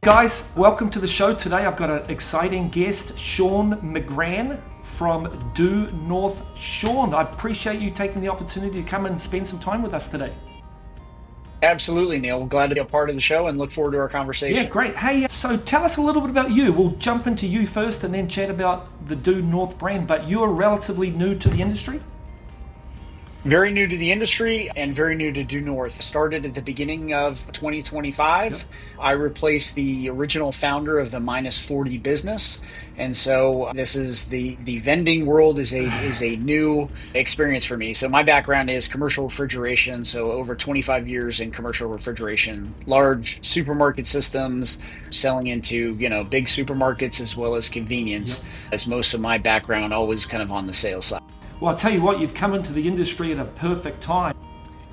Guys, welcome to the show today. I've got an exciting guest, Sean McGrann from Due North. Sean, I appreciate you taking the opportunity to come and spend some time with us today. Absolutely, Neil. Glad to be a part of the show and look forward to our Yeah, conversation. great. Hey, so tell us a little bit about you. We'll jump into you first and then chat about the Due North brand, but you are relatively new to the industry? Very new to the industry and very new to Due North. Started at the beginning of Yep. 2025. I replaced the original founder of the Minus 40 business. And so this is the vending world is a new experience for me. So my background is commercial refrigeration, so over 25 years in commercial refrigeration, large supermarket systems, selling into, big supermarkets as well as Yep. convenience, as most of my background always kind of on the sales side. Well, I'll tell you what, you've come into the industry at a perfect time.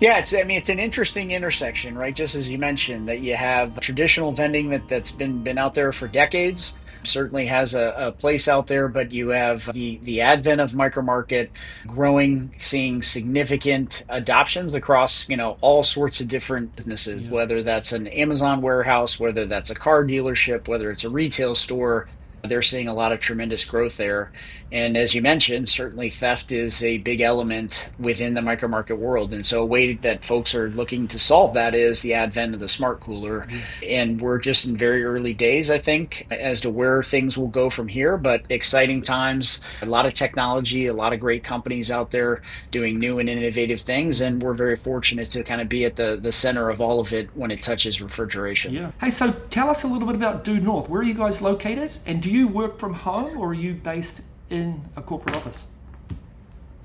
Yeah, it's an interesting intersection, right? Just as you mentioned, that you have traditional vending that's been out there for decades, certainly has a place out there, but you have the advent of micromarket growing, seeing significant adoptions across, all sorts of different businesses, Yeah. whether that's an Amazon warehouse, whether that's a car dealership, whether it's a retail store. They're seeing a lot of tremendous growth there. And as you mentioned, certainly theft is a big element within the micromarket world. And so a way that folks are looking to solve that is the advent of the smart cooler. Yeah. And we're just in very early days, I think, as to where things will go from here, but exciting times, a lot of technology, a lot of great companies out there doing new and innovative things. And we're very fortunate to kind of be at the center of all of it when it touches refrigeration. Yeah. Hey, so tell us a little bit about Due North. Where are you guys located? And do you work from home or are you based in a corporate office?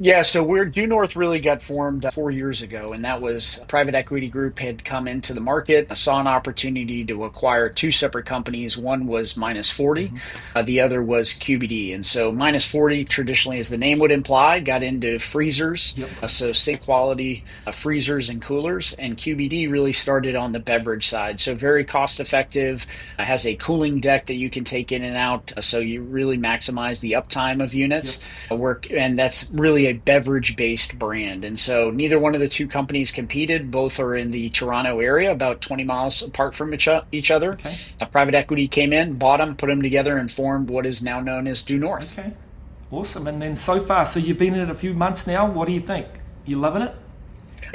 Yeah, so we're Due North really got formed 4 years ago, and that was a private equity group had come into the market, saw an opportunity to acquire two separate companies. One was Minus 40, Mm-hmm. the other was QBD. And so Minus 40, traditionally, as the name would imply, got into freezers, Yep. so safe quality freezers and coolers. And QBD really started on the beverage side, so very cost effective, has a cooling deck that you can take in and out, so you really maximize the uptime of Yep. units work, and that's really a beverage based brand. And so neither one of the two companies competed. Both are in the Toronto area, about 20 miles apart from each other. Okay. A private equity came in, bought them, put them together, and formed what is now known as Due North. Okay. Awesome. And then so far, so you've been in it a few months now. What do you think? You loving it?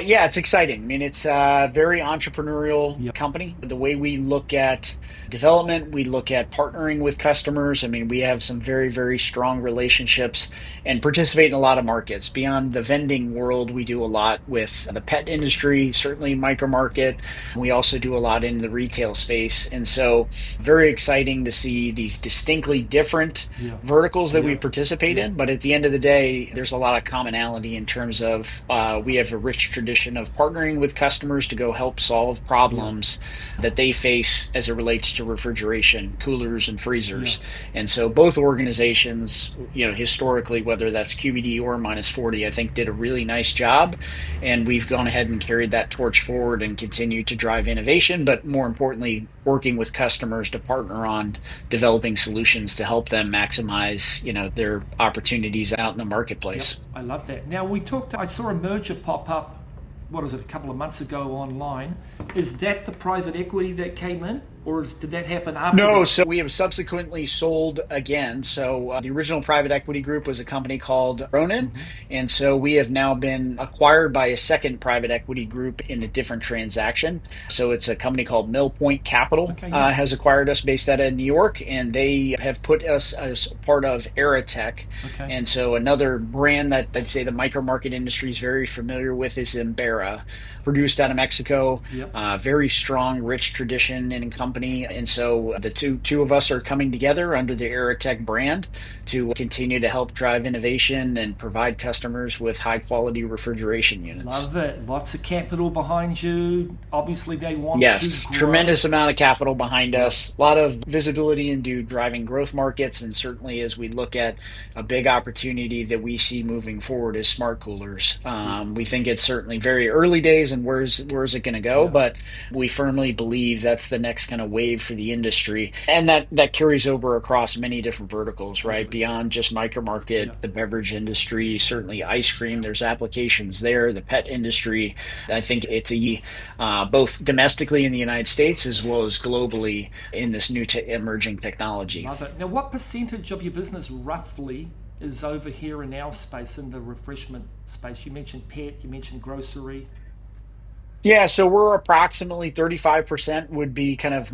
Yeah, it's exciting. I mean, it's a very entrepreneurial Yep. company. The way we look at development, we look at partnering with customers. I mean, we have some very, very strong relationships and participate in a lot of markets. Beyond the vending world, we do a lot with the pet industry, certainly micro market. We also do a lot in the retail space. And so, very exciting to see these distinctly different Yeah. verticals that we Yeah. participate Yeah. in. But at the end of the day, there's a lot of commonality in terms of we have a rich tradition of partnering with customers to go help solve Yeah. problems that they face as it relates to refrigeration, coolers, and Yeah. freezers. And so both organizations, historically, whether that's QBD or Minus 40, I think did a really nice job. And we've gone ahead and carried that torch forward and continued to drive innovation, but more importantly, working with customers to partner on developing solutions to help them maximize, their opportunities out in the Yep. marketplace. I love that. Now we talked. I saw a merger pop up. What is it? A couple of months ago online. Is that the private equity that came in, or did that happen after No, that? so we have subsequently sold again. So the original private equity group was a company called Ronin. Mm-hmm. And so we have now been acquired by a second private equity group in a different transaction. So it's a company called Mill Point Capital Okay. Yeah. has acquired us based out of New York, and they have put us as part of Aerotech. Okay. And so another brand that I'd say the micro market industry is very familiar with is Embera, produced out of Mexico. Yep. Very strong, rich tradition and company. And so the two of us are coming together under the Aerotech brand to continue to help drive innovation and provide customers with high quality refrigeration units. Love it. Lots of capital behind you. Obviously, they want to Yes, grow. tremendous amount of capital behind Yep. us, a lot of visibility into driving growth markets. And certainly, as we look at a big opportunity that we see moving forward is smart coolers. We think it's certainly very early days, and where's it going to go? Yeah. But we firmly believe that's the next kind kind of wave for the industry. And that carries over across many different verticals, right? Totally. Beyond just micromarket, Yeah. the beverage industry, certainly ice cream, there's applications there, the pet industry. I think it's both domestically in the United States as well as globally in this new emerging technology. Love it. Now, what percentage of your business roughly is over here in our space, in the refreshment space? You mentioned pet, you mentioned grocery. Yeah, so we're approximately 35% would be kind of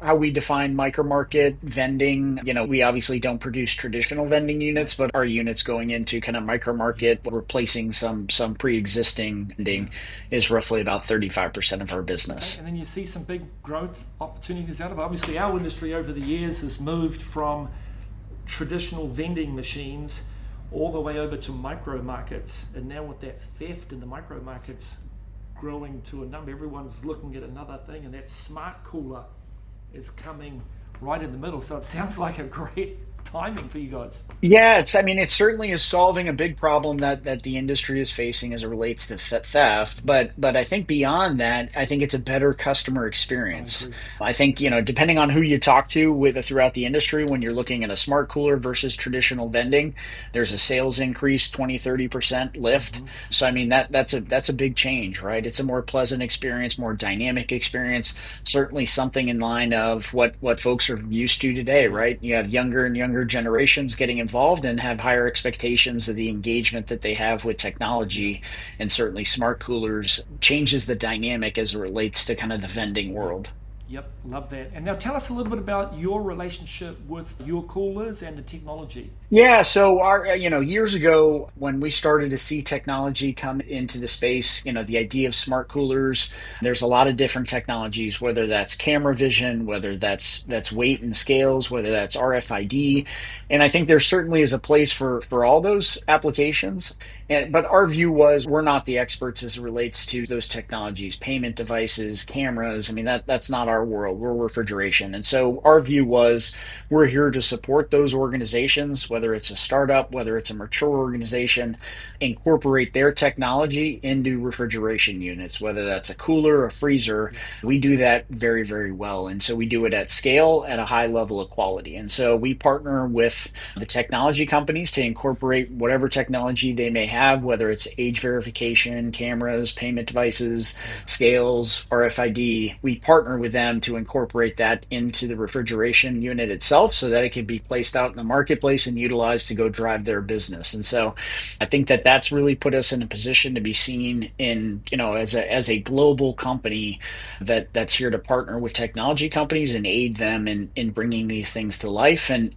how we define micro market vending. We obviously don't produce traditional vending Right. units, but our units going into kind of micro Yeah. market, replacing some pre-existing Yeah. vending is roughly about 35% of our Okay. business. And then you see some big growth opportunities out of it. Obviously, our industry over the years has moved from traditional vending machines all the way over to micro markets. And now with that theft in the micro markets growing to a number, everyone's looking at another thing, and that smart cooler is coming right in the middle. So it sounds like a great timing for you guys. Yeah, I mean, it certainly is solving a big problem that the industry is facing as it relates to theft. But I think beyond that, I think it's a better customer I experience. agree. I think, depending on who you talk to throughout the industry, when you're looking at a smart cooler versus traditional vending, there's a sales increase, 20-30% lift. Mm-hmm. So I mean that's a big change, right? It's a more pleasant experience, more dynamic experience, certainly something in line of what folks are used to today, Yeah. right? You have younger and younger generations getting involved and have higher expectations of the engagement that they have with Yeah. technology, and certainly smart coolers changes the dynamic as it relates to kind of the vending Yep. world. Yep. Love that. And now tell us a little bit about your relationship with your coolers and the technology. Yeah, so years ago when we started to see technology come into the space, the idea of smart coolers, there's a lot of different technologies, whether that's camera vision, whether that's weight and scales, whether that's RFID, and I think there certainly is a place for all those applications. But our view was we're not the experts as it relates to those technologies, payment devices, cameras. I mean that's not our world. We're refrigeration, and so our view was we're here to support those organizations, whether it's a startup, whether it's a mature organization, incorporate their technology into refrigeration units, whether that's a cooler, a freezer. Yeah. We do that very, very well. And so we do it at scale at a high level of quality. And so we partner with the technology companies to incorporate whatever technology they may have, whether it's age verification, cameras, payment devices, Yeah. scales, RFID. We partner with them to incorporate that into the refrigeration unit itself so that it can be placed out in the marketplace and utilized to go drive their business. And so I think that that's really put us in a position to be seen in, as a global company that's here to partner with technology companies and aid them in bringing these things to life and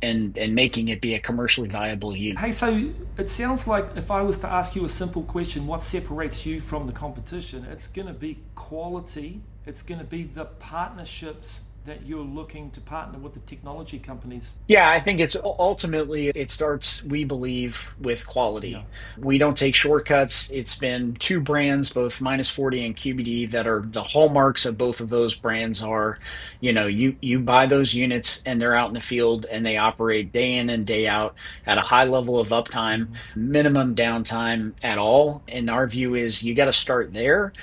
making it be a commercially viable unit. Hey, so it sounds like if I was to ask you a simple question, what separates you from the competition? It's going to be quality, it's going to be the partnerships that you're looking to partner with the technology companies. Yeah, I think it's ultimately it starts, we believe, with Yeah. quality. We don't take shortcuts. It's been two brands, both Minus 40 and QBD, that are the hallmarks of both of those brands are, you buy those units and they're out in the field and they operate day in and day out at a high level of uptime, Mm-hmm. minimum downtime at all. And our view is you got to start there,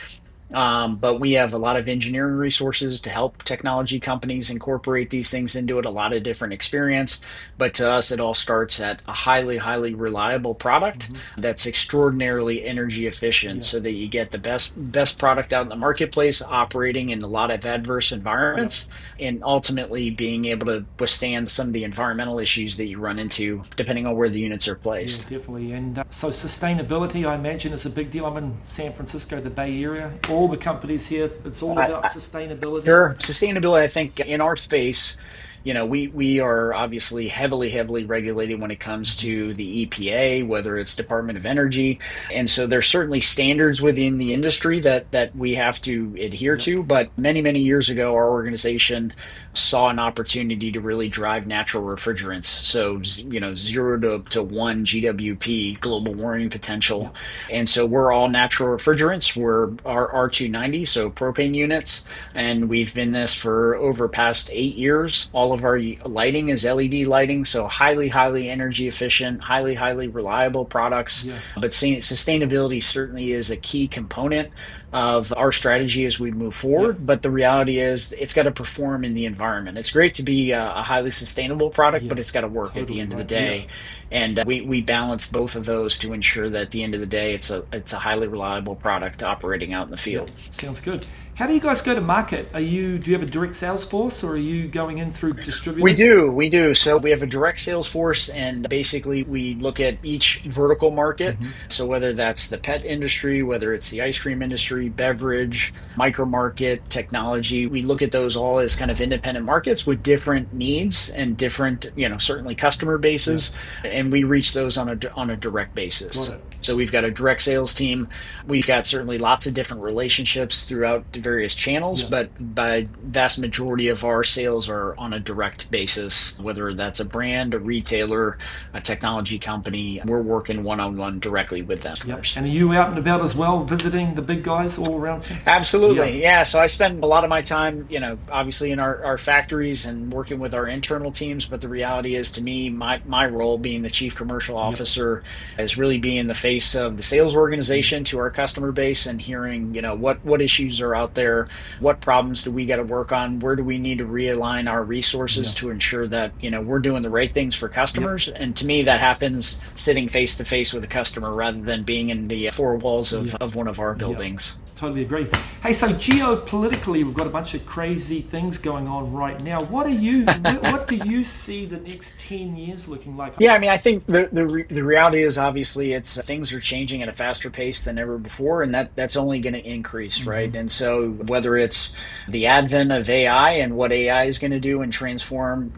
but we have a lot of engineering resources to help technology companies incorporate these things into it, a lot of different experience. But to us, it all starts at a highly, highly reliable product Mm-hmm. that's extraordinarily energy efficient Yeah. so that you get the best product out in the marketplace, operating in a lot of adverse Yep. environments, and ultimately being able to withstand some of the environmental issues that you run into depending on where the units are Yeah, placed. definitely. And so sustainability, I imagine, is a big deal. I'm in San Francisco, the Bay Area. All the companies here, it's all about sustainability. Sure. Sustainability, I think in our space, we are obviously heavily, heavily regulated when it comes Mm-hmm. to the EPA, whether it's Department of Energy. And so there's certainly standards within the industry that we have to adhere Yep. to. But many, many years ago, our organization saw an opportunity to really drive natural refrigerants. So, 0 to 1 GWP, global warming potential. Yep. And so we're all natural refrigerants. We're our R290, so propane units, and we've been this for over past 8 years. All all of our lighting is LED lighting, so highly energy efficient, highly reliable products. Yeah. But sustainability certainly is a key component of our strategy as we move Yeah. forward. But the reality is it's got to perform in the environment. It's great to be a highly sustainable product, Yeah. but it's got to work at the Totally end of the right. Yeah. day. And we balance both of those to ensure that at the end of the day, it's a highly reliable product operating out in the Yeah. field. Sounds good. How do you guys go to market? Do you have a direct sales force, or are you going in through distributors? We do. So we have a direct sales force, and basically we look at each vertical market. Mm-hmm. So whether that's the pet industry, whether it's the ice cream industry, beverage, micro market, technology, we look at those all as kind of independent markets with different needs and different, certainly customer Yeah. bases, and we reach those on a direct basis. Got it. So we've got a direct sales team. We've got certainly lots of different relationships throughout the various channels, Yeah. but by vast majority of our sales are on a direct basis, whether that's a brand, a retailer, a technology company. We're working one-on-one directly with them. Yep. And are you out and about as well, visiting the big guys all around? Absolutely. Yeah. So I spend a lot of my time, obviously in our factories and working with our internal teams. But the reality is, to me, my role being the chief commercial officer is really being the face of the sales organization to our customer base and hearing, what issues are out there, what problems do we got to work on, where do we need to realign our resources to ensure that, we're doing the right things for customers. And to me, that happens sitting face to face with a customer rather than being in the four walls of one of our buildings. Totally agree. Hey, so geopolitically, we've got a bunch of crazy things going on right now. What do you see the next 10 years looking like? Yeah, I mean, I think the reality is obviously it's things are changing at a faster pace than ever before, and that's only going to increase, right? And so whether it's the advent of AI and what AI is going to do and transform,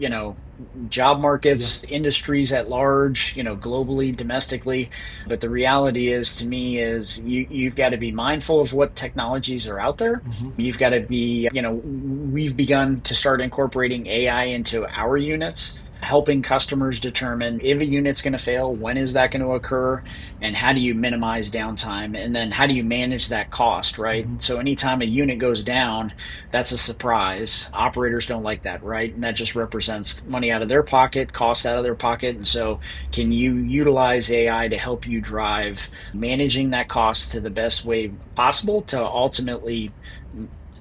job markets, industries at large, globally, domestically. But the reality is, to me, is you've got to be mindful of what technologies are out there. You've got to be, we've begun to start incorporating AI into our units, helping customers determine if a unit's going to fail, when is that going to occur, and how do you minimize downtime, and then how do you manage that cost, right? So anytime a unit goes down, that's a surprise. Operators don't like that, right? And that just represents money out of their pocket, costs out of their pocket. And so can you utilize AI to help you drive managing that cost to the best way possible to ultimately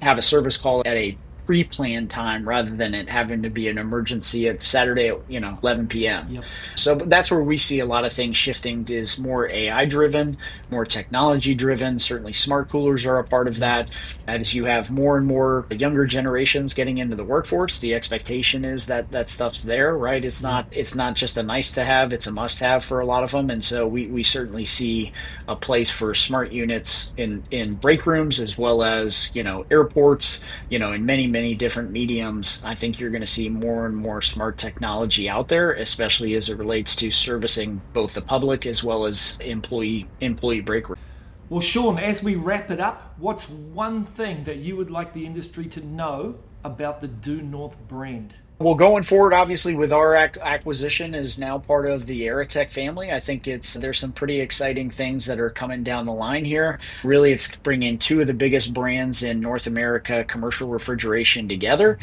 have a service call at a pre-planned time rather than it having to be an emergency at Saturday at 11 p.m. So that's where we see a lot of things shifting, is more AI driven, more technology driven. Certainly smart coolers are a part of that. As you have more and more younger generations getting into the workforce, the expectation is that that stuff's there, right? It's not just a nice to have, it's a must have for a lot of them. And so we certainly see a place for smart units in break rooms as well as airports, in many different mediums. I think you're going to see more and more smart technology out there, especially as it relates to servicing both the public as well as employee break room. Well, Sean, as we wrap it up, what's one thing that you would like the industry to know about the Due North brand? Well, going forward, obviously, with our acquisition is now part of the Aerotech family. I think there's some pretty exciting things that are coming down the line here. Really, it's bringing two of the biggest brands in North America commercial refrigeration together.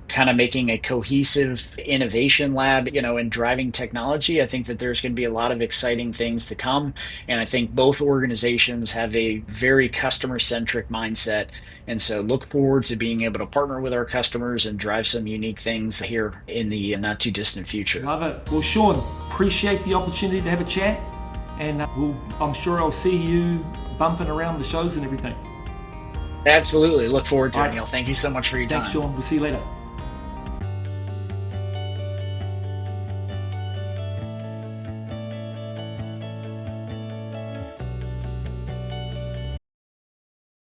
Kind of making a cohesive innovation lab, and driving technology. I think that there's going to be a lot of exciting things to come. And I think both organizations have a very customer-centric mindset. And so look forward to being able to partner with our customers and drive some unique things here in the not too distant future. Love it. Well, Sean, appreciate the opportunity to have a chat. And I'm sure I'll see you bumping around the shows and everything. Absolutely. Look forward to it, Neil. Thank you so much for your time. Thanks, Sean. We'll see you later.